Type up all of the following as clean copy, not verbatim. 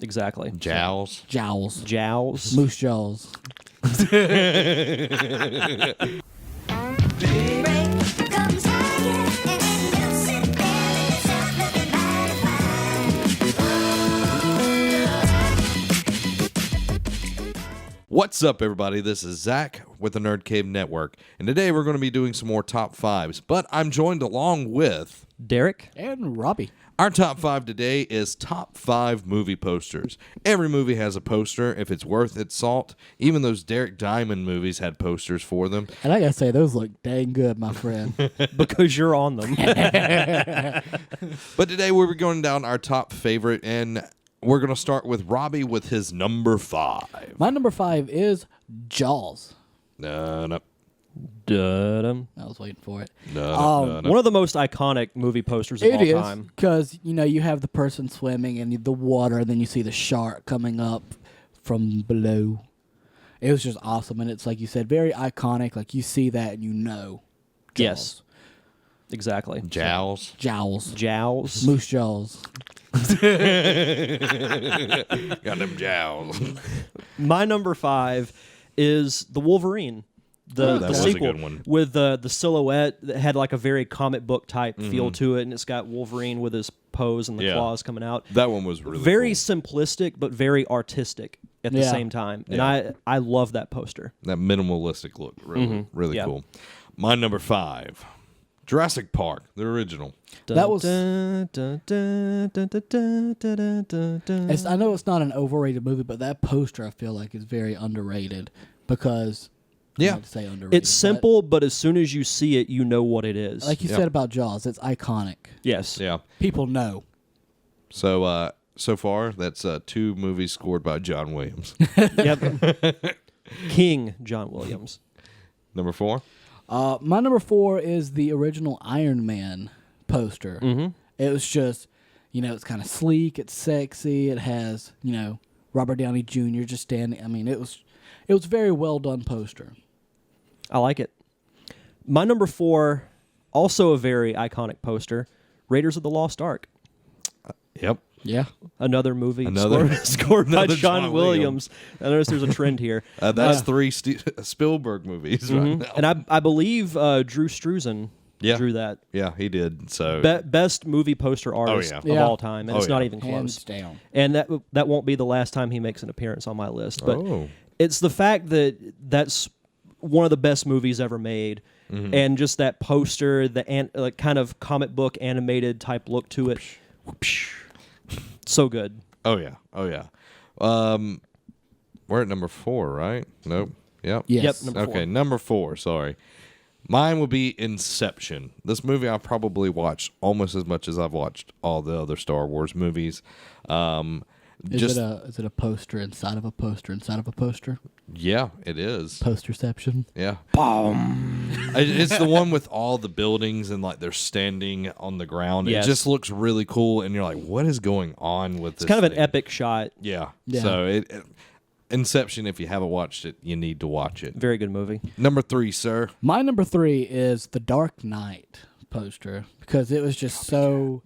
Exactly. Jowls. Jowls. Jowls. Moose jaws. What's up, everybody? This is Zach with the Nerd Cave Network, and today we're going to be doing some more top fives, but I'm joined along with Derek. And Robbie. Our top five today is top 5 movie posters. Every movie has a poster if it's worth its salt. Even those Derek Diamond movies had posters for them. And I gotta say, those look dang good, my friend. Because you're on them. But today we're going down our top favorite, and we're going to start with Robbie with his number 5. My number 5 is Jaws. No. Dum. I was waiting for it. No. One of the most iconic movie posters of It all is, time. because, you have the person swimming in the water, and then you see the shark coming up from below. It was just awesome, and it's, like you said, very iconic. Like, you see that, and you know. Jaws. Yes. Exactly. Jowls. Jowls. Jowls. Moose jaws. Got them jowls. My number 5 is the Wolverine. The that was a sequel good one. with the silhouette that had like a very comic book type feel to it, and it's got Wolverine with his pose and the claws coming out. That one was really very cool. simplistic, but very artistic at the same time. And I love that poster. That minimalistic look, really Yeah. cool. My number 5, Jurassic Park, the original. That was- Dun, dun, dun, dun, dun, dun, dun, dun, dun. I know it's not an overrated movie, but that poster I feel like is very underrated because I hate to say underrated. It's simple, but as soon as you see it, you know what it is. like you said about Jaws, it's iconic. yes. Yeah. People know. So so far, that's 2 movies scored by John Williams. Yep. King John Williams. Number 4. My number 4 is the original Iron Man poster. Mm-hmm. It was just, it's kind of sleek, it's sexy, it has, Robert Downey Jr. just standing. I mean, it was a very well done poster. I like it. My number 4, also a very iconic poster, Raiders of the Lost Ark. Yep. Yeah. Another movie Another- scored by another John John Williams. I notice there's a trend here. That's 3 Spielberg movies right now. And I believe Drew Struzan drew that. Yeah, he did. So Best movie poster artist yeah. of Yeah. all time, and it's not even Hands close. down. And that won't be the last time he makes an appearance on my list. But Oh. it's the fact that that's one of the best movies ever made, and just that poster, like kind of comic book animated type look to it. So good. Oh yeah. We're at number 4, right? Nope. Yep. Yes. Yep, number 4. Okay, number 4, sorry. Mine would be Inception. This movie I probably watched almost as much as I've watched all the other Star Wars movies. Is it a poster inside of a poster inside of a poster? Yeah, it is. Posterception. Yeah. It's the one with all the buildings and like they're standing on the ground. Yes. It just looks really cool, and you're like, what is going on with this? It's kind of an thing? epic shot. Yeah. Yeah. So Inception, if you haven't watched it, you need to watch it. Very good movie. Number 3, sir. My number 3 is the Dark Knight poster because it was just so.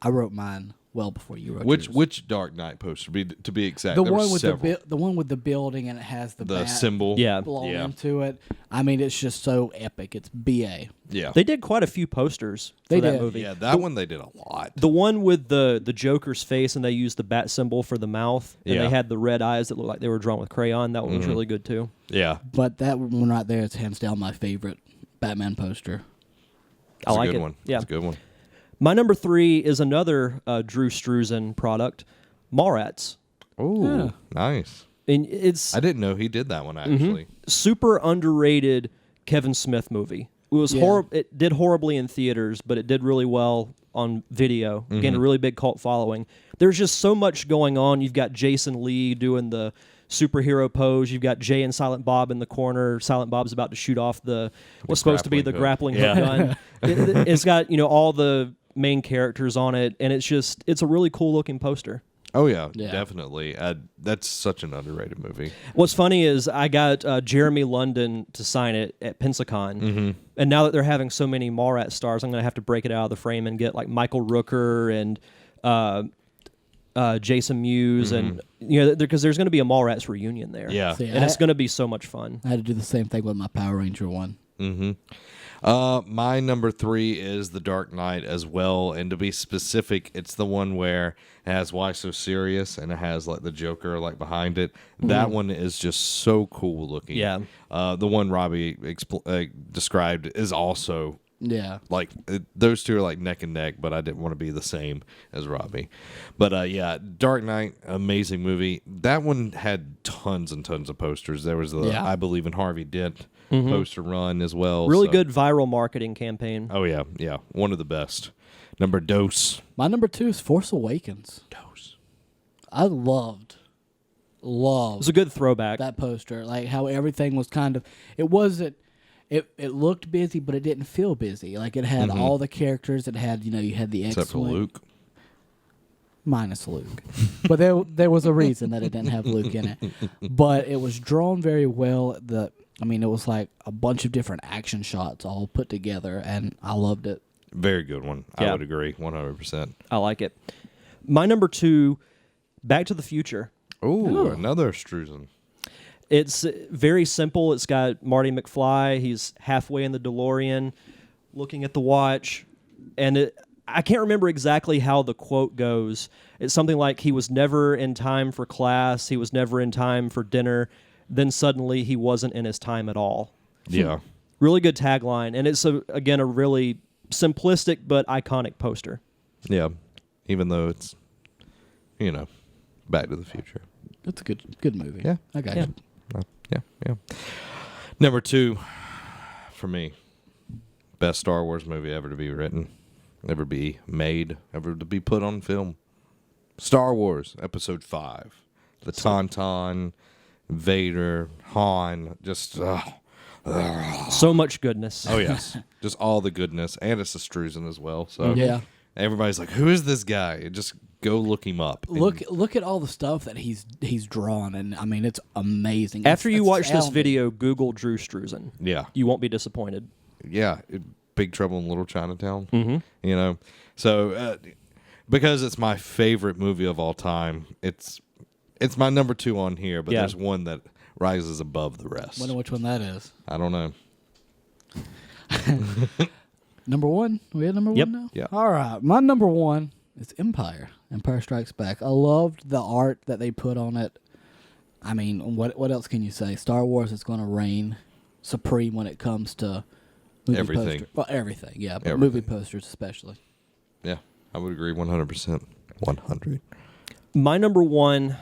I wrote mine well before you wrote yours. Which Dark Knight poster? To be exact, The there one were with several. the one with the building and it has the bat symbol. Yeah. blown Yeah. into it. I mean, it's just so epic. It's BA. Yeah. They did quite a few posters for They that did. movie. Yeah, that one they did a lot. The one with the Joker's face and they used the bat symbol for the mouth, and Yeah. they had the red eyes that looked like they were drawn with crayon. That one was really good too. Yeah. But that one right there is hands down my favorite Batman poster. I It's like a good it. one. Yeah. It's a good one. My number 3 is another Drew Struzan product, Mallrats. Oh, Yeah. nice. And it's I didn't know he did that one actually. super underrated Kevin Smith movie. It was Yeah. It did horribly in theaters, but it did really well on video. Gained a really big cult following. There's just so much going on. You've got Jason Lee doing the superhero pose. You've got Jay and Silent Bob in the corner. Silent Bob's about to shoot off what's supposed to be the grappling hook gun. It's got all the main characters on it, and it's a really cool looking poster. Oh yeah, Yeah. definitely. That's such an underrated movie. What's funny is I got Jeremy London to sign it at Pensacon, and now that they're having so many Mallrats stars, I'm going to have to break it out of the frame and get like Michael Rooker and Jason Mewes, and because there's going to be a Mallrats reunion there. Yeah. See, And it's going to be so much fun. I had to do the same thing with my Power Ranger one. My number 3 is The Dark Knight as well, and to be specific, it's the one where it has Why So Serious, and it has like the Joker like behind it. That one is just so cool looking. Yeah. The one Robbie described is also Yeah. like those two are like neck and neck, but I didn't want to be the same as Robbie. But yeah, Dark Knight, amazing movie. That one had tons and tons of posters. There was the I Believe in Harvey Dent poster run as well. Really so. good viral marketing campaign. Oh yeah, one of the best. Number Dose. My number 2 is Force Awakens. Dose. I loved It was a good throwback. that poster. Like how everything was kind of. It wasn't. It looked busy, but it didn't feel busy. Like it had all the characters. It had you had the Except for X-Wing. Luke. Minus Luke. But there was a reason that it didn't have Luke in it. But it was drawn very well. It was like a bunch of different action shots all put together, and I loved it. Very good one. I Yeah. would agree 100%. I like it. My number 2, Back to the Future. Ooh, another Struzen. It's very simple. It's got Marty McFly. He's halfway in the DeLorean, looking at the watch, and I can't remember exactly how the quote goes. It's something like, he was never in time for class, he was never in time for dinner, then suddenly he wasn't in his time at all. Yeah. Really good tagline, and it's, again, a really simplistic but iconic poster. Yeah. Even though it's, Back to the Future. It's a good movie. Yeah. I got Yeah. it. Yeah. Number 2, for me, best Star Wars movie ever to be written, ever be made, ever to be put on film. Star Wars Episode 5. The Tauntaun, Vader, Han, just... So much goodness. Oh, yes. Just all the goodness. And it's a Struzen as well. So Yeah. everybody's like, who is this guy? Just go look him up. Look at all the stuff that he's drawn, and it's amazing. After you It's watch this astounding. video, Google Drew Struzan. Yeah. You won't be disappointed. Yeah. Big Trouble in Little Chinatown. So because it's my favorite movie of all time, it's my number 2 on here, but there's one that rises above the rest. Wonder which one that is. I don't know. Number 1? We had number Yep. 1 now? Yeah. All right. My number 1 is Empire Strikes Back. I loved the art that they put on it. What else can you say? Star Wars is going to reign supreme when it comes to movie Everything. posters. Well, everything, yeah. But Everything. movie posters especially. Yeah. I would agree 100%. 100. My number 1,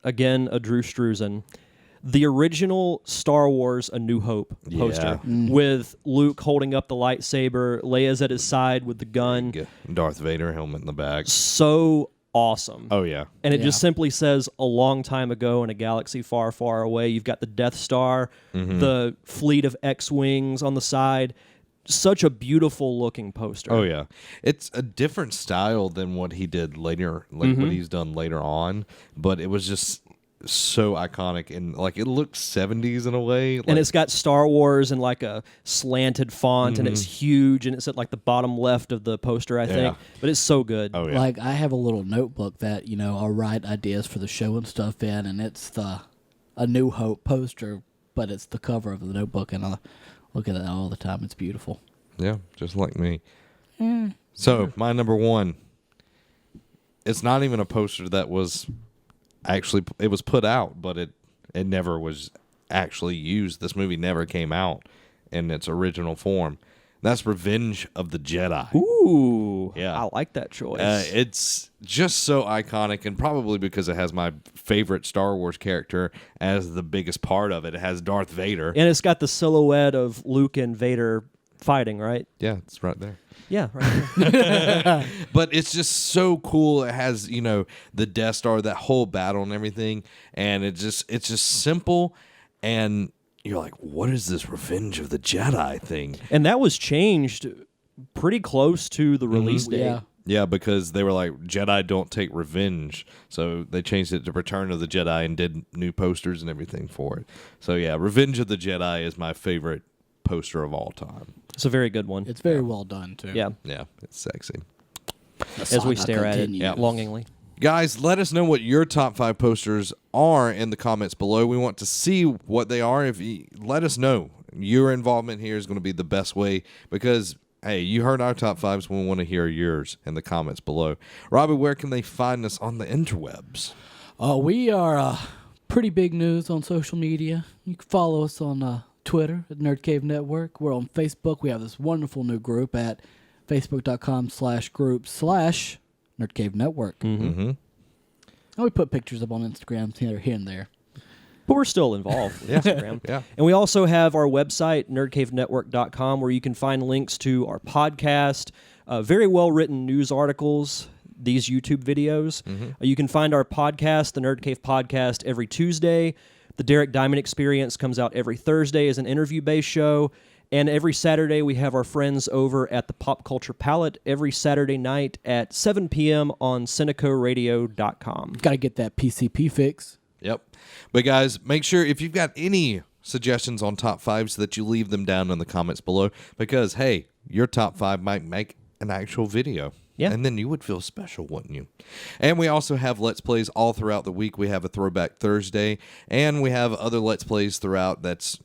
again, a Drew Struzan. The original Star Wars A New Hope poster with Luke holding up the lightsaber, Leia's at his side with the gun. Darth Vader helmet in the back. So awesome. Oh, yeah. And it Yeah. just simply says, a long time ago in a galaxy far, far away. You've got the Death Star, the fleet of X-Wings on the side. Such a beautiful looking poster. Oh, yeah. It's a different style than what he did later, like what he's done later on, but it was just so iconic, and like it looks 70s in a way. Like, And it's got Star Wars in like a slanted font, and it's huge, and it's at like the bottom left of the poster, I think. But it's so good. oh, yeah. Like, I have a little notebook that, I'll write ideas for the show and stuff in, and it's the A New Hope poster, but it's the cover of the notebook, and I look at it all the time. It's beautiful. Yeah, just like me. So, my number 1, it's not even a poster that was actually, it was put out, but it never was actually used. This movie never came out in its original form. That's Revenge of the Jedi. Ooh. Yeah. I like that choice. It's just so iconic, and probably because it has my favorite Star Wars character as the biggest part of it. It has Darth Vader. And it's got the silhouette of Luke and Vader fighting, right? Yeah, it's right there. Yeah, right there. But it's just so cool. It has, the Death Star, that whole battle and everything, and it's just simple, and you're like, what is this Revenge of the Jedi thing? And that was changed pretty close to the release date. Yeah. Yeah, because they were like, Jedi don't take revenge. So they changed it to Return of the Jedi and did new posters and everything for it. So yeah, Revenge of the Jedi is my favorite poster of all time. It's a very good one. It's very well done, too. Yeah, Yeah, it's sexy. as we stare at it continues. longingly. Guys, let us know what your top 5 posters are in the comments below. We want to see what they are. Let us know. Your involvement here is going to be the best way because, hey, you heard our top 5s. We want to hear yours in the comments below. Robbie, where can they find us on the interwebs? We are pretty big news on social media. You can follow us on Twitter at Nerd Cave Network. We're on Facebook. We have this wonderful new group at facebook.com/group/Nerd Cave Network. Mm-hmm. And we put pictures up on Instagram here and there. But we're still involved with Instagram. Yeah. And we also have our website, nerdcavenetwork.com, where you can find links to our podcast, very well-written news articles, these YouTube videos. You can find our podcast, the Nerd Cave Podcast, every Tuesday. The Derek Diamond Experience comes out every Thursday as an interview-based show. And every Saturday, we have our friends over at the Pop Culture Palette every Saturday night at 7 p.m. on SenecaRadio.com. Got to get that PCP fix. Yep. But guys, make sure if you've got any suggestions on top 5s that you leave them down in the comments below because, hey, your top 5 might make an actual video. Yeah. And then you would feel special, wouldn't you? And we also have Let's Plays all throughout the week. We have a Throwback Thursday, and we have other Let's Plays throughout that's,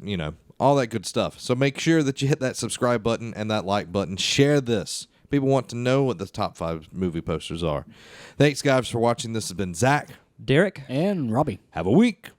all that good stuff. So make sure that you hit that subscribe button and that like button. Share this. People want to know what the top 5 movie posters are. Thanks, guys, for watching. This has been Zach. Derek? And Robbie. Have a week.